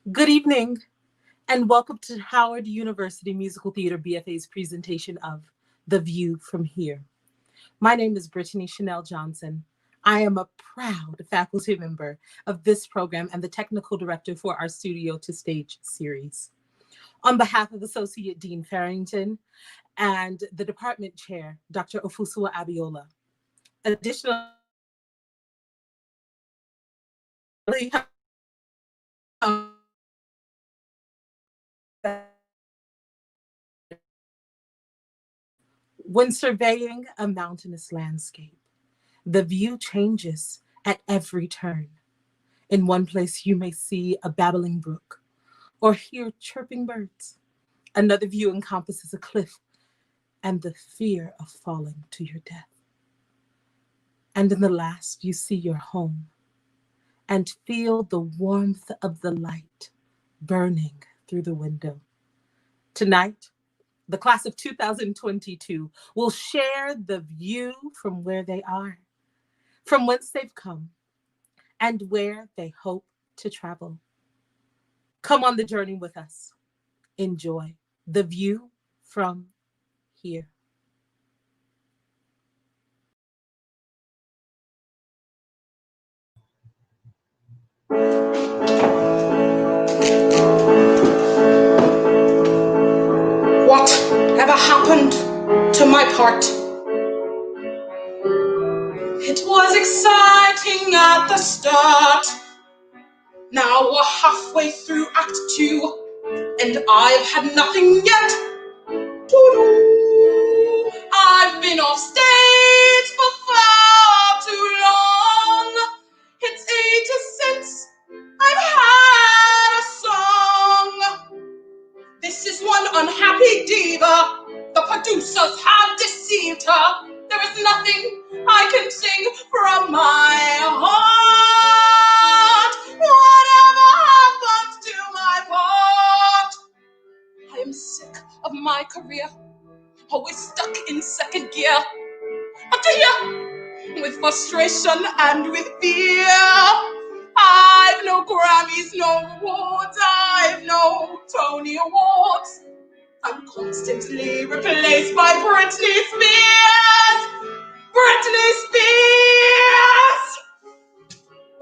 Good evening, and welcome to Howard University Musical Theater BFA's presentation of The View from Here. My name is Brittany Chanel Johnson. I am a proud faculty member of this program and the technical director for our Studio to Stage series. On behalf of Associate Dean Farrington and the department chair, Dr. Ofusua Abiola. Additionally, when surveying a mountainous landscape, the view changes at every turn. In one place, you may see a babbling brook or hear chirping birds. Another view encompasses a cliff and the fear of falling to your death. And in the last, you see your home and feel the warmth of the light burning through the window. Tonight, the class of 2022 will share the view from where they are, from whence they've come, and where they hope to travel. Come on the journey with us. Enjoy the view from here. Whatever happened to my part? It was exciting at the start. Now we're halfway through Act 2, and I've had nothing yet to do. I've been off stage for far too long. It's ages since I've had a song. This is one unhappy diva. The producers have deceived her. There is nothing I can sing from my heart. Whatever happens to my part? I am sick of my career, always stuck in second gear. After year, with frustration and with fear. I've no Grammys, no awards. I've no Tony Awards. I'm constantly replaced by Britney Spears. Britney Spears!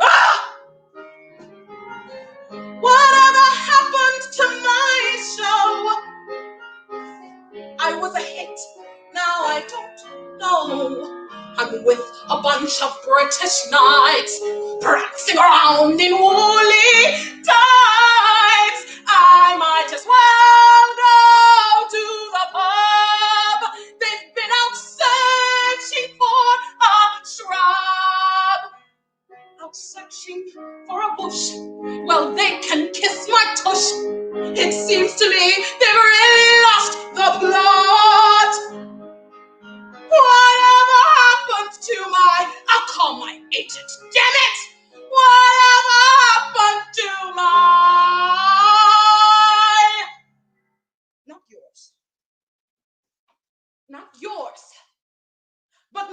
Ah! Whatever happened to my show? I was a hit, now I don't know. I'm with a bunch of British knights, prancing around in woolly tights. I might as well go to the pub. They've been out searching for a shrub, out searching for a bush. Well, they can kiss my tush. It seems to me they've really lost the plot. Whatever happened to I'll call my agent, damn it! Whatever happened to not yours, not yours, but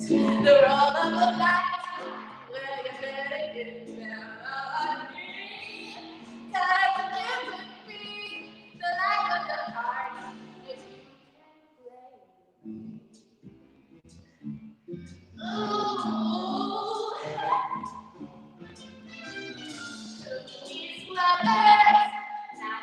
The roll of the light, where you better get down on me. 'Cause you could be the light of the party if you can play. Ooh, these lovers, not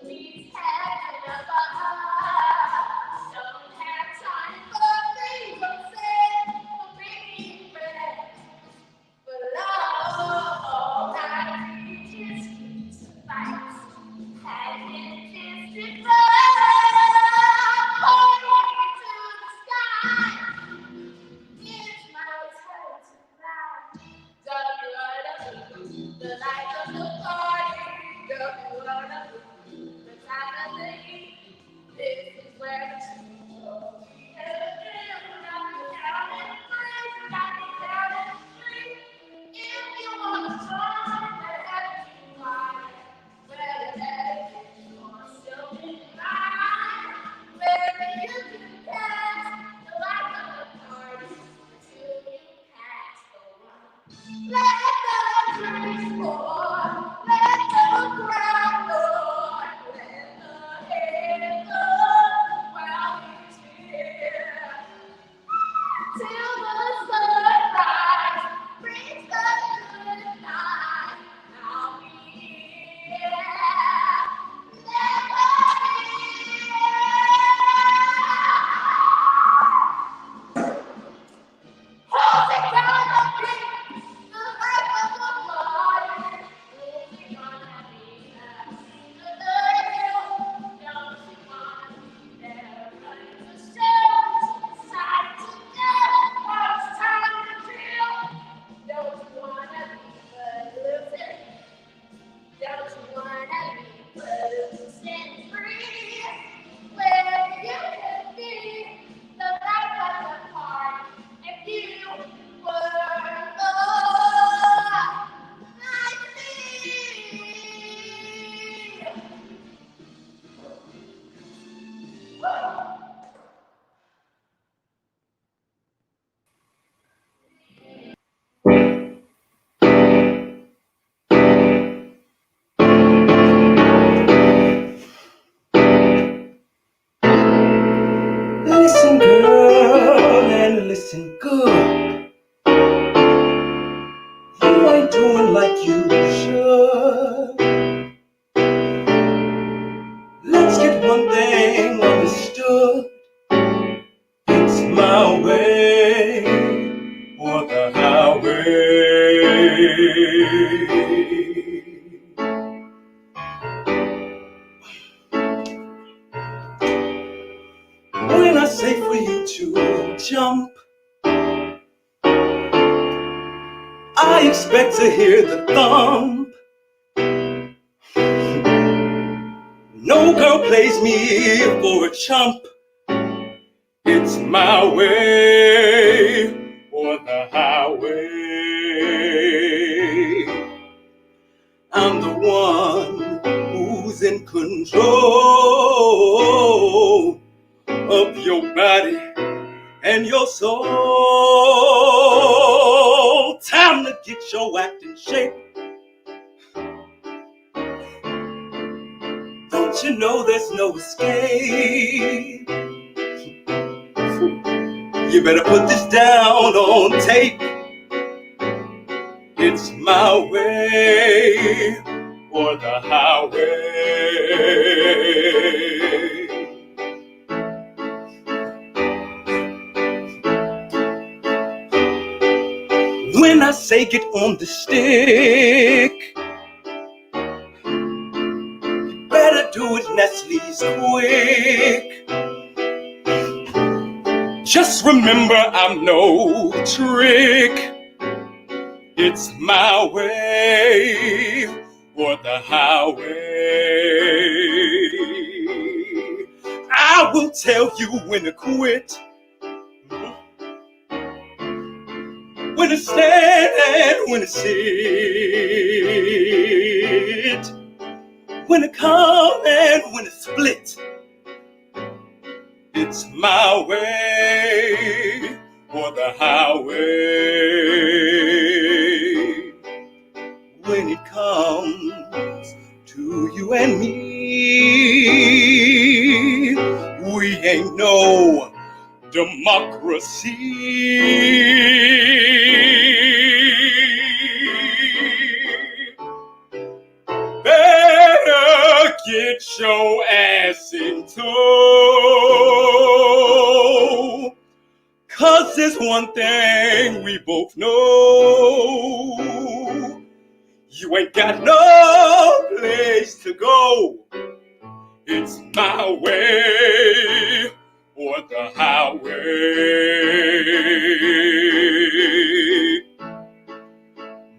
these heaven above, don't have time for things unsaid, for being friends. But love, that reaches to fight, and it is to fly, pointing to the sky. It's my turn to fly. Don't you wanna be the light of the party? Don't you wanna be the time of the heat? This is where the truth goes. If you wanna try, let me try. Whether that is or still in mind, whether you can catch the light of the party till you pass the one. Let the drinks pour, let the crowd roar, let the head go while he's here. Till the sunrise brings the good night, I'll be here. Never hold it down the beat, the life of the body. Only gonna be there. The hill, don't you wanna be there? Running the shows, side to death, it's time to feel. Don't you wanna be but losing? Don't you wanna be but losing free? Where you can be the life of the party if you were like me. Listen, girl, and listen good. You ain't doing like you should. Let's get one thing understood. It's my way or the highway. When I say for you to jump, I expect to hear the thump. No girl plays me for a chump. It's my way or the highway. I'm the one who's in control of your body and your soul. Time to get your act in shape. Don't you know there's no escape? You better put this down on tape. It's my way or the highway. When I say get on the stick, better do it Nestle's quick. Just remember I'm no trick. It's my way or the highway. I will tell you when to quit, when to stand and when to sit, when to come and when to split. It's my way or the highway. When it comes to you and me, we ain't no democracy. Better get your ass in tow, 'cause there's one thing we both know: you ain't got no place to go. It's my way or the highway.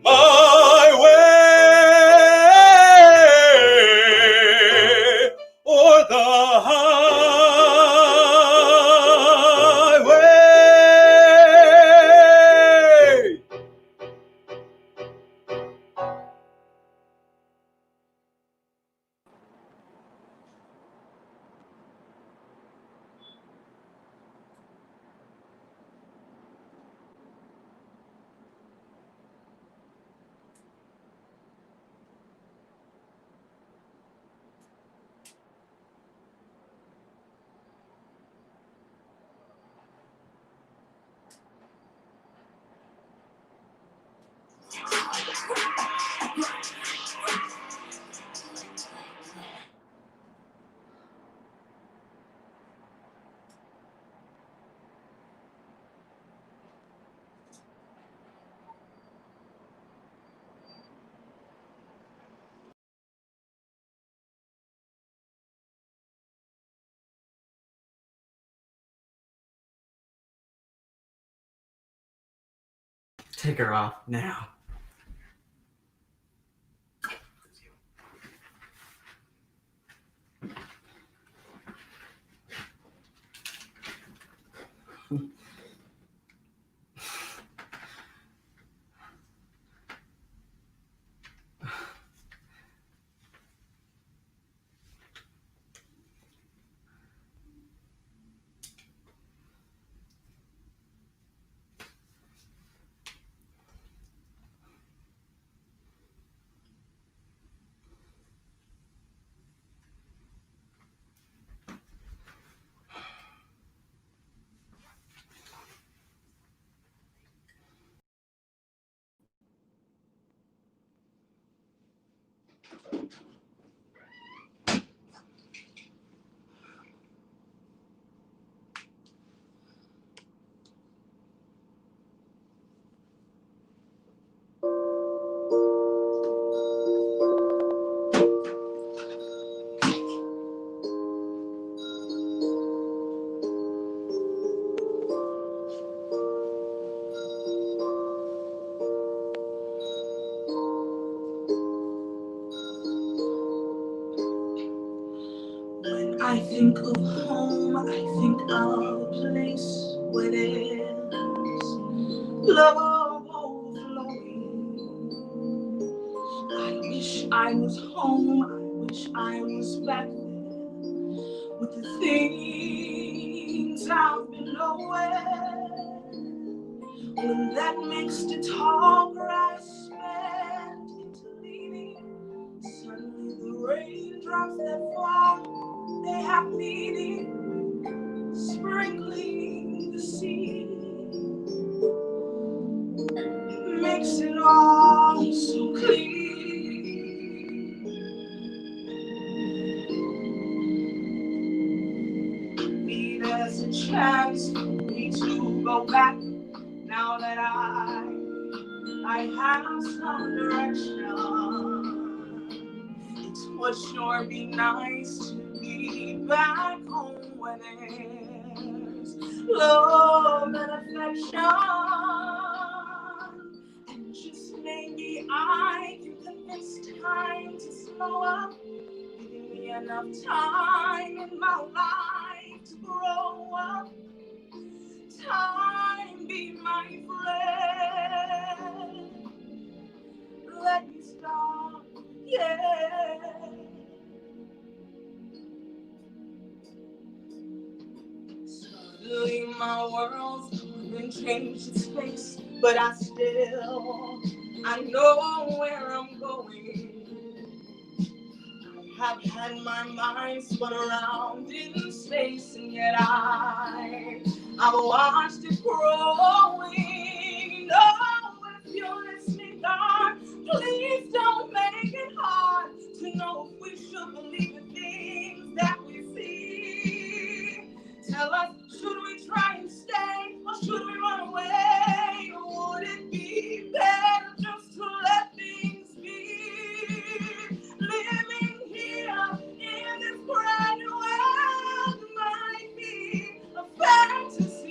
My way or the highway. Take her off now. I think of home, I think of a place where there's love overflowing. I wish I was home, I wish I was back there with the things I've been knowing. When that makes the tall grass bend into leaning, suddenly the raindrops that fall, they have meaning, sprinkling the sea, makes it all so clean. Need as a chance for me to go back, now that I have some direction. It would sure be nice to be back home where there's love and affection. And just maybe I can convince time to slow up, giving me enough time in my life to grow up. Time be my friend. Let me start, yeah. Suddenly my world's going can change its face, but I know where I'm going. I have had my mind spun around in space, and yet I've watched it growing. Oh, if you're listening, God, please don't make it hard to know if we should believe the things that we see. Tell us, should we try and stay, or should we run away? Or would it be better just to let things be? Living here in this brand new world might be a fantasy.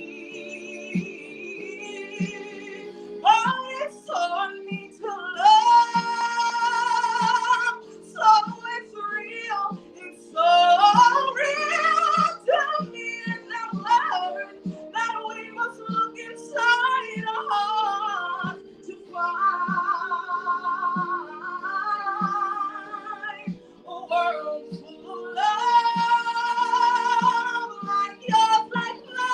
Oh, it's on me to love, so it's real, it's so real to me. And I've learned that we must look inside our hearts to find a world full of love, like yours, like mine,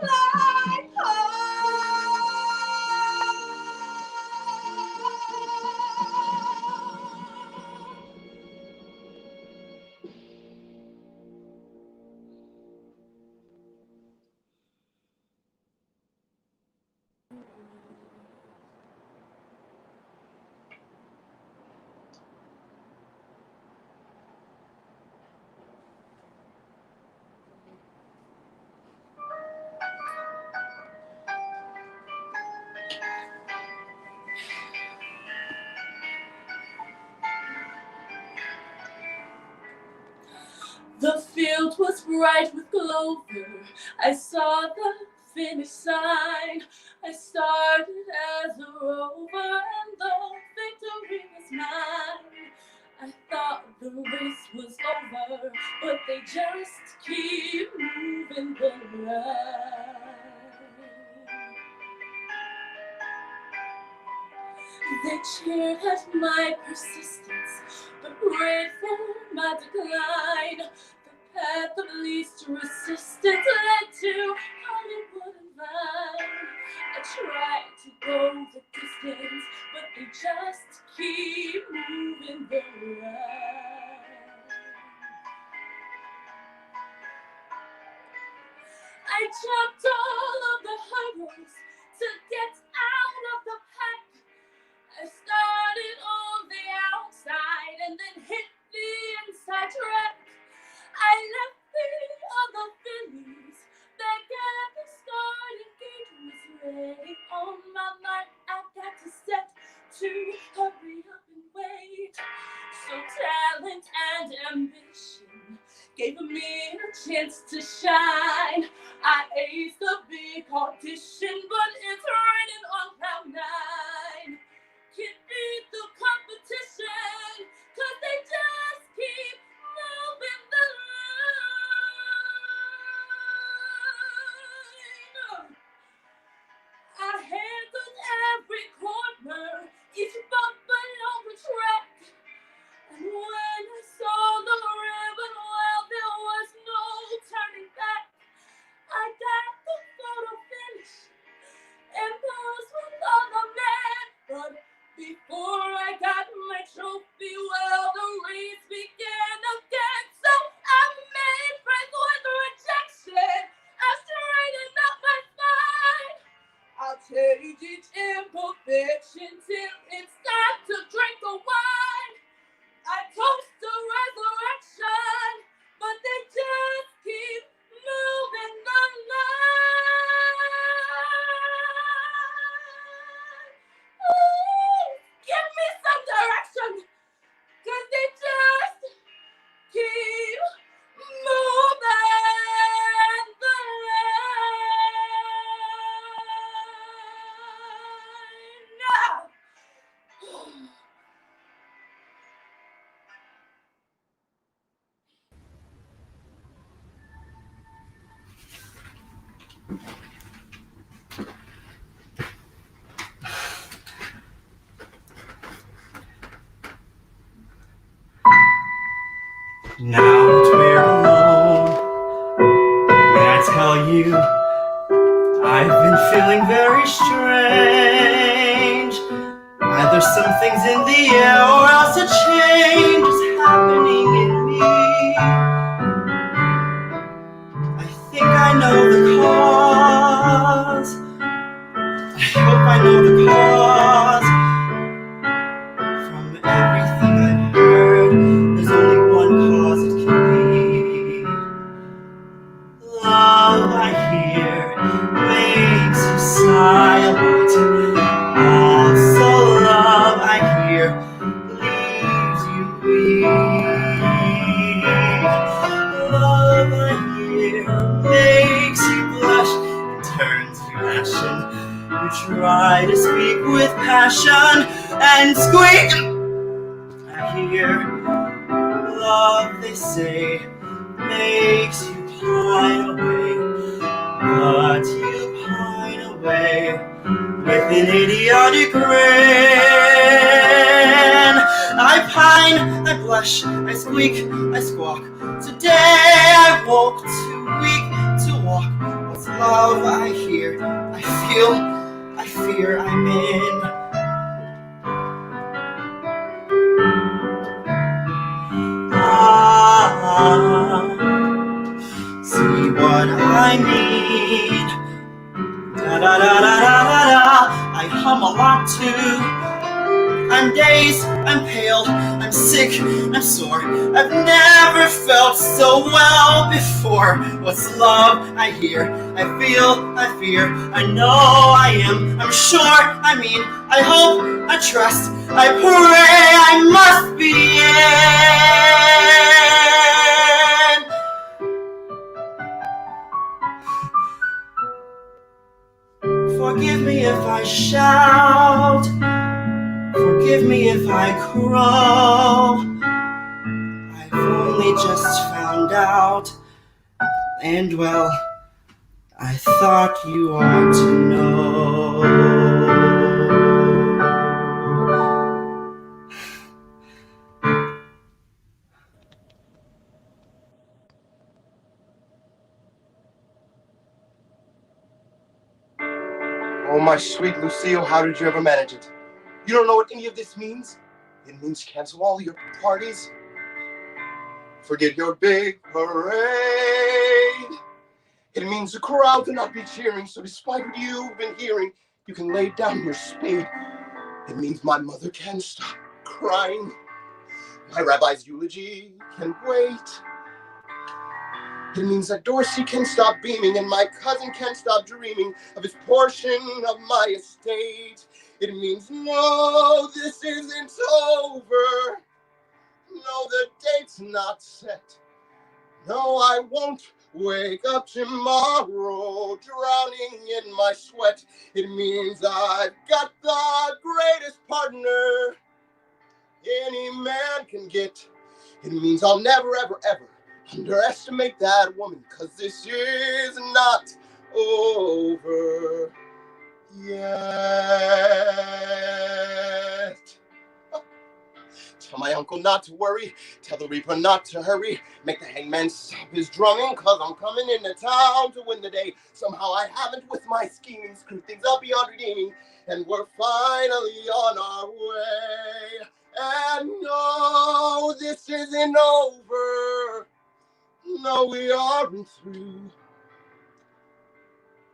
like home. The field was bright with clover. I saw the finish sign. I started as a rover, and though victory was mine, I thought the race was over, but they just keep moving the line. They cheered at my persistence, but prayed for my decline. The path of least resistance led to Hollywood and Vine. I tried to go the distance, but they just keep moving the line. I jumped all of the hurdles to get out of the pack. I started on the outside and then hit the inside track. I left the other fillies back at the starting gate. Was ready on my mind. I got to set to hurry up and wait. So talent and ambition gave me a chance to shine. I aced the big audition, but it's raining on cloud nine. Can't beat the competition, 'cause they just keep moving the line. I handled every corner, each bump along the track. And when I saw the ribbon, well, there was no turning back. I got the photo finish and posed with other men, but before I got my trophy, well, the race began again. So I made friends with rejection. I straightened up my spine. I'll take each imperfection till it's time to drink the wine. I toast to resurrection, but they just keep moving the line. Ooh, give me some direction, 'cause they just keep moving the line. Now. Now that we're alone you. I've been feeling very strange. Either something's in the air or else a change is happening in me. I think I know the cause. I hope I know the cause. From everything I've heard, there's only one cause it can be. Love, I hear, makes you sigh a bit. Also love, I hear, leaves you weak. Love, I hear, makes you blush and turns to ashen. You try to speak with passion and squeak. I hear, love, they say, makes you pine away, but you pine away with an idiotic grin. I pine, I blush, I squeak, I squawk. Today I woke too weak to walk. What's love I hear, I feel, I fear I'm in. See what I mean. Da da da da da da da. I hum a lot too. I'm dazed, I'm pale, I'm sick, I'm sore. I've never felt so well before. What's love I hear, I feel, I fear, I know I am, I'm sure, I mean, I hope, I trust, I pray I must be in. Forgive me if I shout. Forgive me if I crow. I've only just found out. And well, I thought you ought to know. Oh, my sweet Lucille, how did you ever manage it? You don't know what any of this means? It means cancel all your parties. Forget your big parade. It means the crowd will not be cheering, so despite what you've been hearing, you can lay down your spade. It means my mother can stop crying. My rabbi's eulogy can wait. It means that Dorsey can stop beaming and my cousin can stop dreaming of his portion of my estate. It means no, this isn't over. No, the date's not set. No, I won't wake up tomorrow drowning in my sweat. It means I've got the greatest partner any man can get. It means I'll never, ever, ever underestimate that woman, 'cause this is not over yet. Tell my uncle not to worry, tell the reaper not to hurry, make the hangman stop his drumming, 'cause I'm coming into town to win the day. Somehow I haven't with my scheming screwed things up beyond redeeming, and we're finally on our way. And no, this isn't over. No, we aren't through.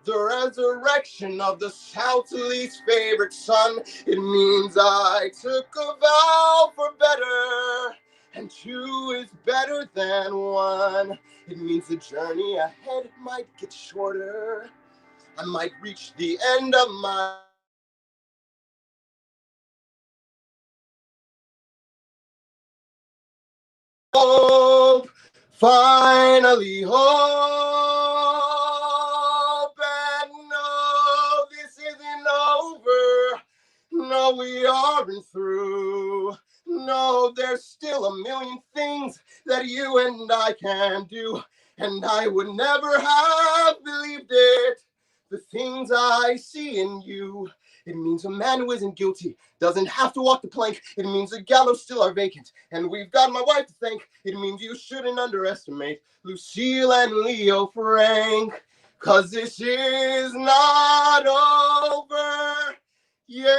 The resurrection of the South's least favorite son. It means I took a vow for better, and two is better than one. It means the journey ahead might get shorter. I might reach the end of my hope, finally hope. And no, this isn't over. No, we aren't through. No, there's still a million things that you and I can do, and I would never have believed it. The things I see in you. It means a man who isn't guilty doesn't have to walk the plank. It means the gallows still are vacant, and we've got my wife to thank. It means you shouldn't underestimate Lucille and Leo Frank. 'cause this is not over yet.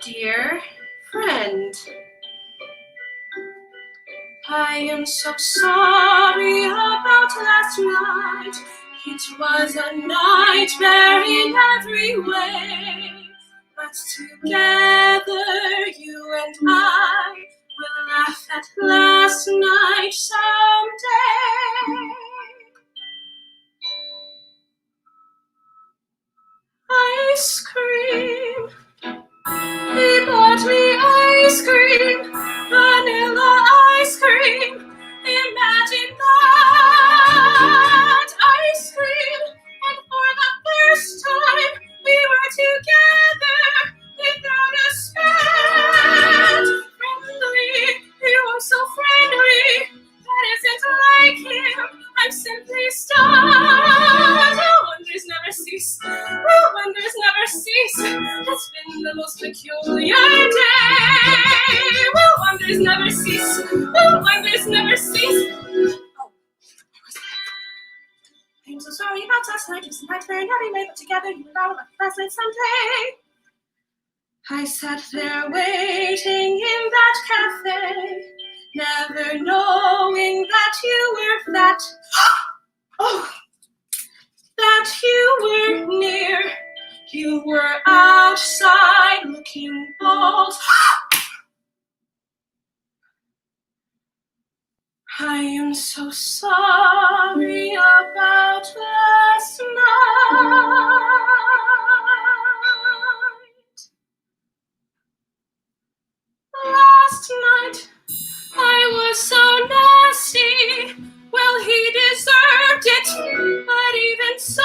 Dear friend, I am so sorry about last night. It was a nightmare in every way. But together you and I will laugh at last night someday. Ice cream. He bought me ice cream, vanilla ice cream. Imagine that ice cream. And for the first time, we were together without a spat. Friendly, you are so friendly. That isn't like him. I'm simply stunned. Wonders never cease. Wonders never cease. It's been the most peculiar day. Wonders never cease. Wonders never cease. Oh, I'm so sorry about last night. It was a nightmare in every way, but together you and I will have last night someday. I sat there waiting in that cafe, never knowing that you were that. Oh, that you were near. You were outside looking bold. I am so sorry about last night. Last night I was so nasty. Well, he deserved it, but even so,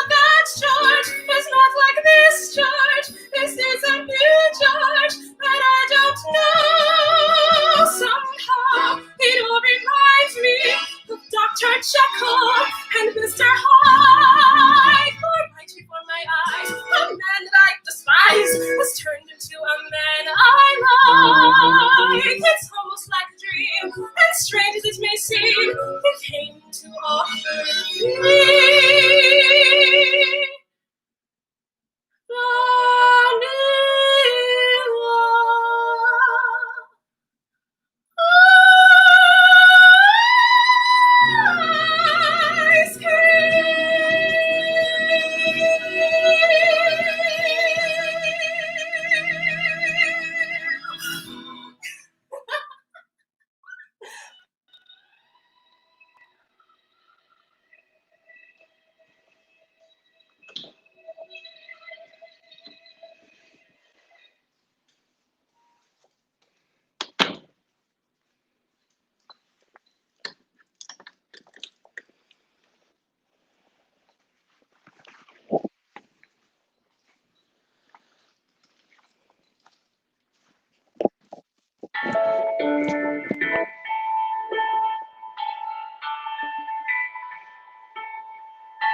that George was not like this George. This is a new George that I don't know. Somehow it all reminds me of Dr. Jekyll and Mr. Hyde. For right before my eyes, a man that I despise has turned into a man I like. It's almost like a dream, and strange as it may seem, it came to offer me ice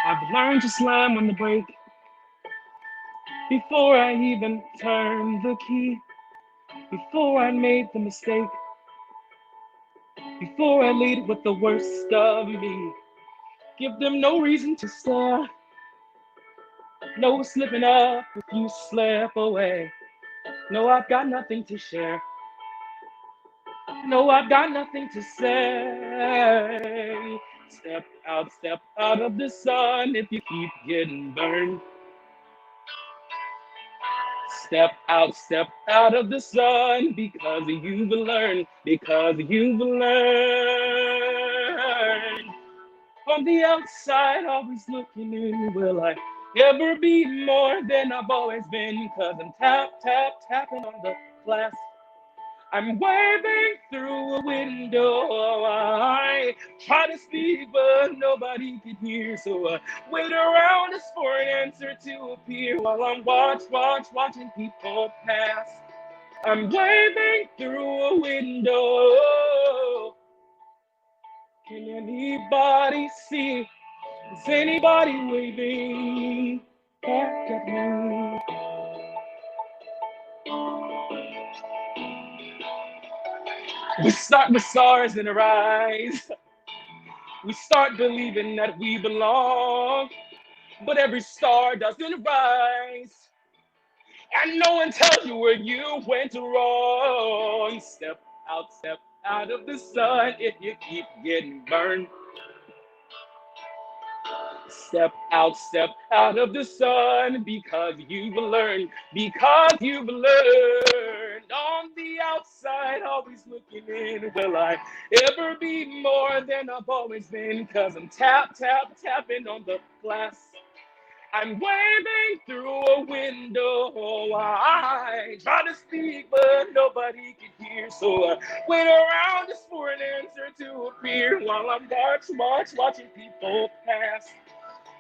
I've learned to slam on the brake before I even turned the key, before I made the mistake, before I lead with the worst of me. Give them no reason to stare, no slipping up if you slip away. No, I've got nothing to share. No, I've got nothing to say. Step out of the sun if you keep getting burned. Step out of the sun because you've learned, On the outside, always looking in, will I ever be more than I've always been? Cause I'm tapping on the glass. I'm waving through a window. I try to speak, but nobody can hear. So I wait around just for an answer to appear while I'm watching people pass. I'm waving through a window. Can anybody see? Is anybody waving back at me? We start with stars in our eyes. We start believing that we belong, but every star doesn't rise. And no one tells you where you went wrong. Step out of the sun if you keep getting burned. Step out of the sun because you've learned, On the outside, always looking in. Will I ever be more than I've always been? Cause I'm tapping on the glass. I'm waving through a window. I try to speak, but nobody can hear. So I wait around just for an answer to appear while I'm watching people pass.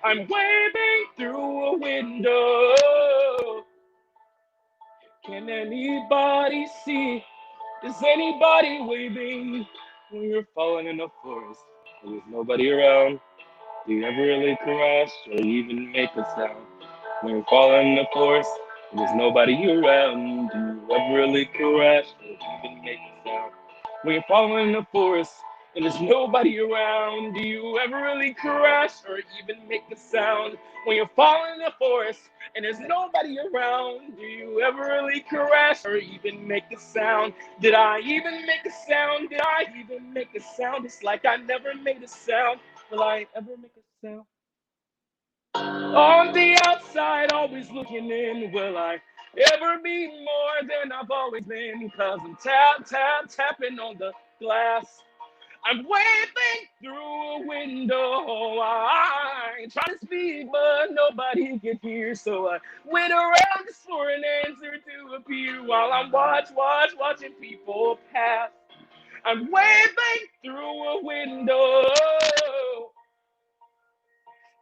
I'm waving through a window. Can anybody see? Is anybody waving when you're falling in the forest? There's nobody around. Do you ever really crash or even make a sound? When you're falling in the forest, there's nobody around. Do you ever really crash or even make a sound? When you're falling in the forest and there's nobody around, do you ever really crash or even make a sound? When you're falling in the forest and there's nobody around, do you ever really crash or even make a sound? Did I even make a sound? Did I even make a sound? It's like I never made a sound. Will I ever make a sound? On the outside, always looking in. Will I ever be more than I've always been? Cause I'm tapping on the glass. I'm waving through a window. I try to speak, but nobody can hear. So I wait around just for an answer to appear while I'm watching people pass. I'm waving through a window.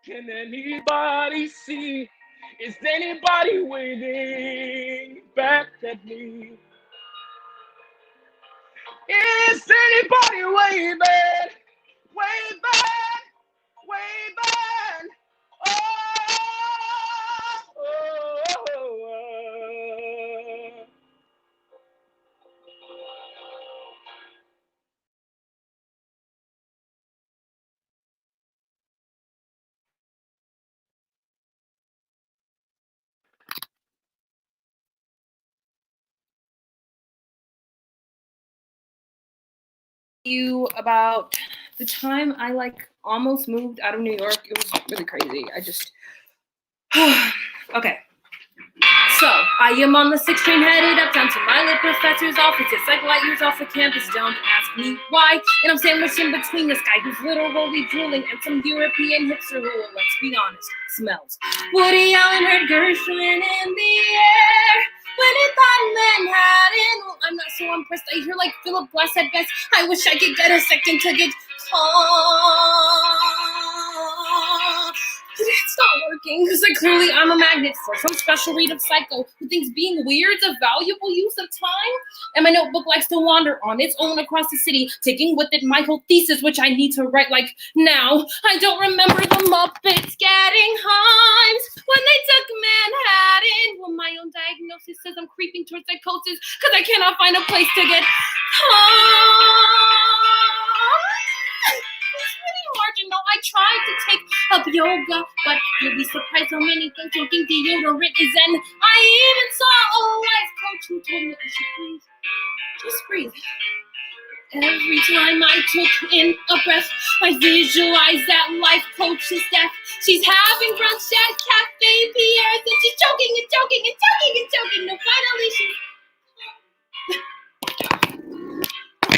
Can anybody see? Is anybody waving back at me? Is anybody waving? Waving. Oh. You about the time I almost moved out of New York. It was really crazy. Okay. So I am on the 6 train headed uptown to my lit professor's office. It's like light years off the campus. Don't ask me why. And I'm sandwiched in between this guy who's literally drooling and some European hipster who, let's be honest, smells. Woody Allen heard Gershwin in the air. When it thought Manhattan, well, I'm not so impressed. I hear Philip Glass at best. I wish I could get a second to get calm. It's not working because clearly I'm a magnet for some special breed of psycho who thinks being weird's a valuable use of time. And my notebook likes to wander on its own across the city, taking with it my whole thesis, which I need to write now. I don't remember the Muppets getting Himes when they took Manhattan. Well, my own diagnosis says I'm creeping towards psychosis because I cannot find a place to get calm. It's pretty marginal. I tried to take up yoga, but you'll be surprised how many things drinking deodorant is. And I even saw a life coach who told me I should breathe. Just breathe. Every time I took in a breath, I visualized that life coach's death. She's having brunch at Cafe Pierre's, and she's choking and choking and choking and choking. No, finally she's...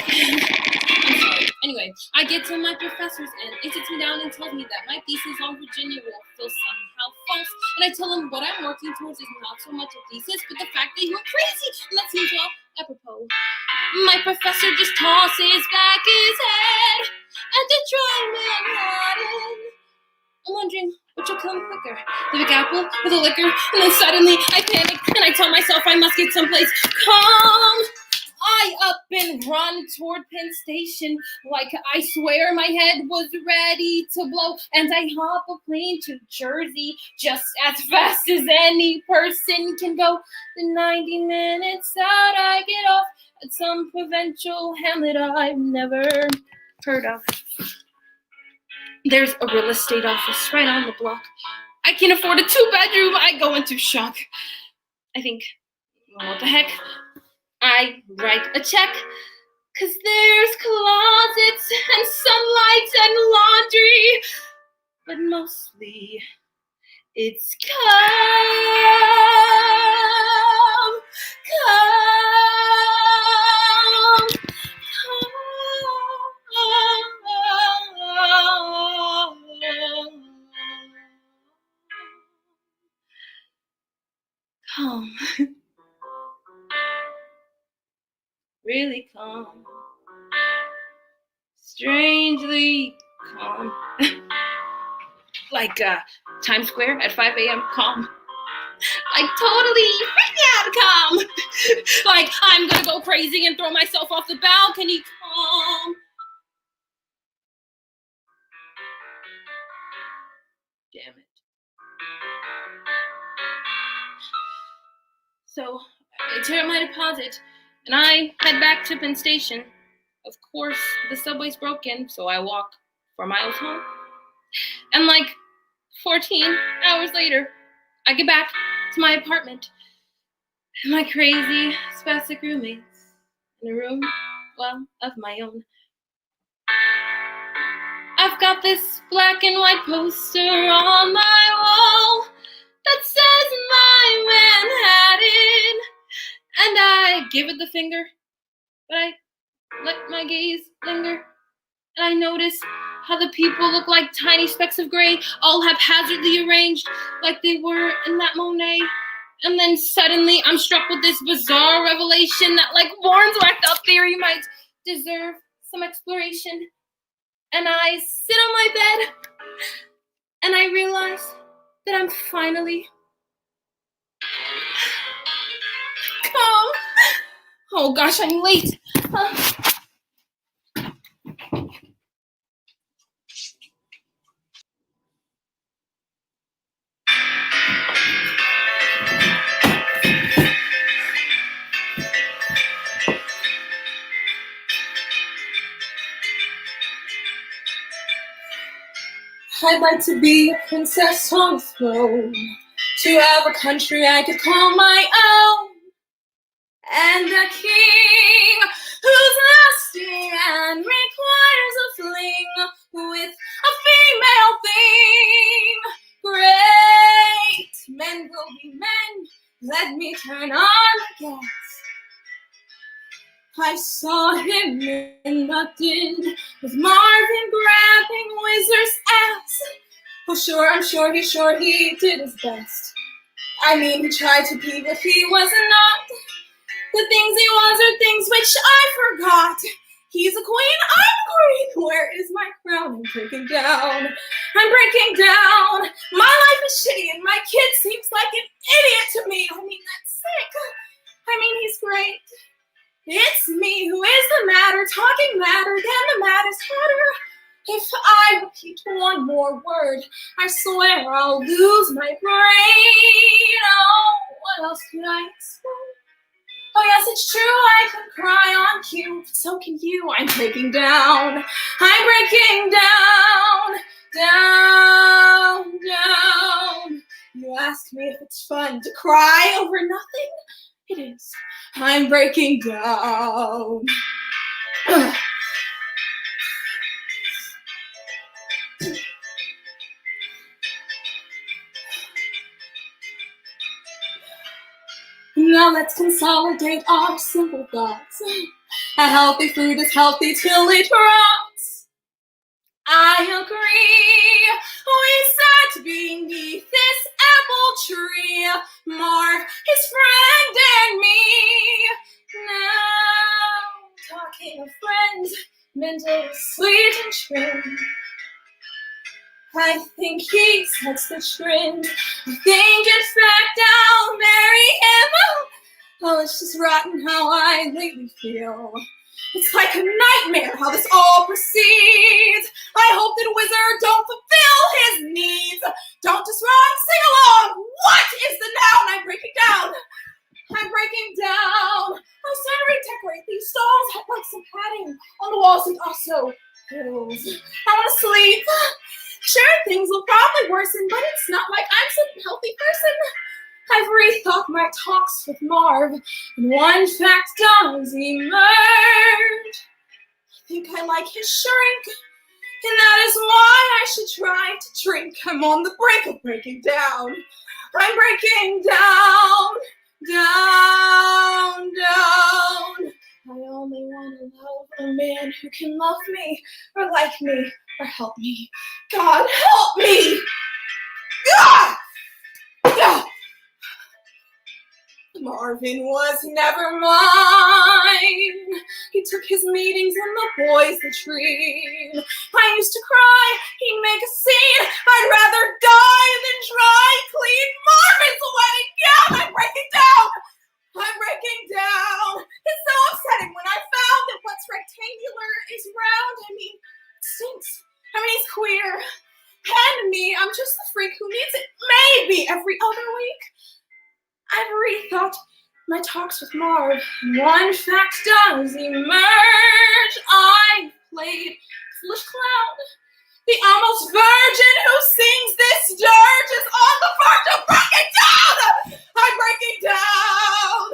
I'm sorry. Anyway, I get to my professors and he sits me down and tells me that my thesis on Virginia will feel somehow false. And I tell him what I'm working towards is not so much a thesis, but the fact that he went crazy. And that seems all apropos. My professor just tosses back his head at Detroit, Manhattan. I'm wondering which will kill him quicker, the Big Apple or the liquor. And then suddenly I panic and I tell myself I must get someplace calm. fly up and run toward Penn Station like I swear my head was ready to blow. And I hop a plane to Jersey just as fast as any person can go. The 90 minutes out, I get off at some provincial hamlet I've never heard of. There's a real estate office right on the block. I can afford a 2-bedroom. I go into shock. I think, well, what the heck? I write a check, 'cause there's closets and sunlight and laundry, but mostly it's calm. Really calm. Strangely calm. Like Times Square at 5 a.m. calm. Like totally freak out calm. Like I'm gonna go crazy and throw myself off the balcony calm. Damn it. So I tear up my deposit and I head back to Penn Station. Of course, the subway's broken, so I walk 4 miles home. And like 14 hours later, I get back to my apartment. And my crazy, spastic roommates in a room, well, of my own. I've got this black and white poster on my wall that says my Manhattan. And I give it the finger, but I let my gaze linger. And I notice how the people look like tiny specks of gray, all haphazardly arranged like they were in that Monet. And then suddenly I'm struck with this bizarre revelation that like Warren's whacked out theory might deserve some exploration. And I sit on my bed and I realize that I'm finally calm. Oh gosh, I'm late. I'd like to be a princess on a throne, to have a country I could call my own, and a king who's lasting and requires a fling with a female theme. Great men will be men, let me turn on the gas. I saw him in the din with Marvin grabbing Wizard's ass. Oh, I'm sure he did his best. I mean, he tried to be what he was not. The things he was are things which I forgot. He's a queen, I'm a queen. Where is my crown? I'm breaking down. I'm breaking down. My life is shitty and my kid seems like an idiot to me. I mean, that's sick. I mean, he's great. It's me who is the matter, talking louder than the matter's hotter. If I repeat one more word, I swear I'll lose my brain. Oh, what else could I explain? Oh yes, it's true, I can cry on cue, but so can you. I'm breaking down. I'm breaking down. Down, down. You ask me if it's fun to cry over nothing? It is. I'm breaking down. Now let's consolidate our simple thoughts. A healthy food is healthy till it rots. I agree. We sat beneath this apple tree, Marv, his friend, and me. Now, talking of friends, mentally sweet and trim. I think he sets the trend. I think, in fact, I'll marry him. Oh, it's just rotten how I lately feel. It's like a nightmare how this all proceeds. I hope that Wizard don't fulfill his needs. Don't just run, sing along. What is the noun? I'm breaking down. I'm breaking down. I'll start to redecorate these stalls. I'd like some padding on the walls and also pillows. I want to sleep. Sure, things will probably worsen, but it's not like I'm some healthy person. I've rethought my talks with Marv, and one fact does emerge. I think I like his shrink, and that is why I should try to drink. I'm on the brink of breaking down. I'm breaking down, down, down. I only want to love a man who can love me, or like me, or help me. God, help me! God! God! Marvin was never mine. He took his meetings and the boys latrine. I used to cry, he'd make a scene. I'd rather die than try clean Marvin's wedding gown. I'm breaking down. I'm breaking down. It's so upsetting when I found that what's rectangular is round. I mean, it stinks. I mean, he's queer. And me, I'm just the freak who needs it maybe every other week. I've rethought my talks with Marv. One fact does emerge. I played foolish clown. The almost virgin who sings this dirge is on the verge of breaking down. I'm breaking down,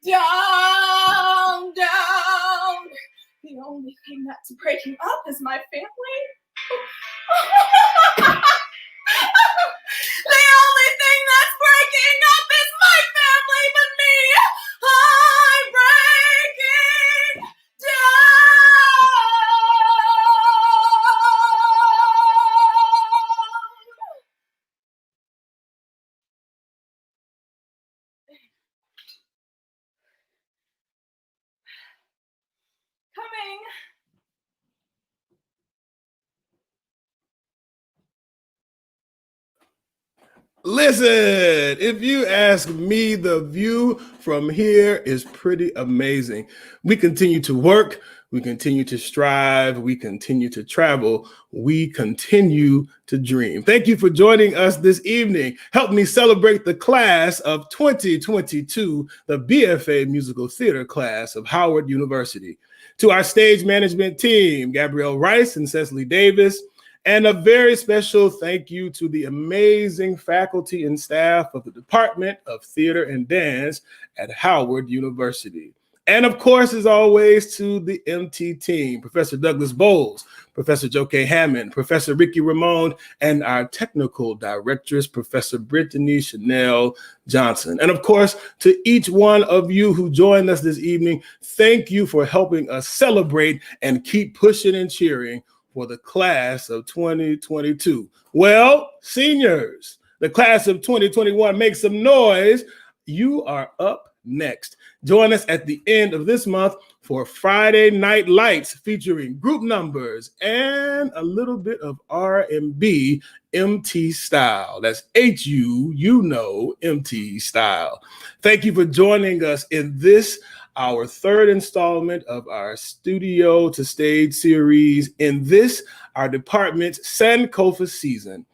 down, down. The only thing that's breaking up is my family. The only thing that's breaking up is my family, but me, I'm breaking down. Coming. Listen, if you ask me, the view from here is pretty amazing. We continue to work, we continue to strive, we continue to travel, we continue to dream. Thank you for joining us this evening. Help me celebrate the class of 2022, the BFA Musical Theater class of Howard University. To our stage management team, Gabrielle Rice and Cecily Davis, and a very special thank you to the amazing faculty and staff of the Department of Theater and Dance at Howard University. And of course, as always, to the MT team, Professor Douglas Bowles, Professor Joe K. Hammond, Professor Ricky Ramone, and our technical directress, Professor Brittany Chanel Johnson. And of course, to each one of you who joined us this evening, thank you for helping us celebrate and keep pushing and cheering for the class of 2022. Well, seniors, the class of 2021, make some noise. You are up next. Join us at the end of this month for Friday Night Lights featuring group numbers and a little bit of R&B MT style. That's HU, you know, MT style. Thank you for joining us in this, our third installment of our Studio to Stage series in this, our department's Sankofa season.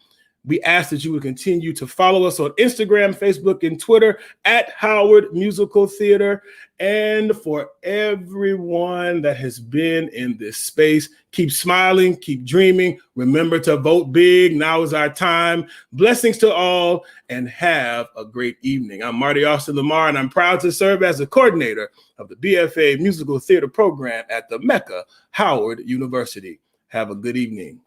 We ask that you would continue to follow us on Instagram, Facebook, and Twitter at Howard Musical Theater. And for everyone that has been in this space, keep smiling, keep dreaming. Remember to vote big. Now is our time. Blessings to all and have a great evening. I'm Marty Austin Lamar, and I'm proud to serve as the coordinator of the BFA Musical Theater program at the Mecca, Howard University. Have a good evening.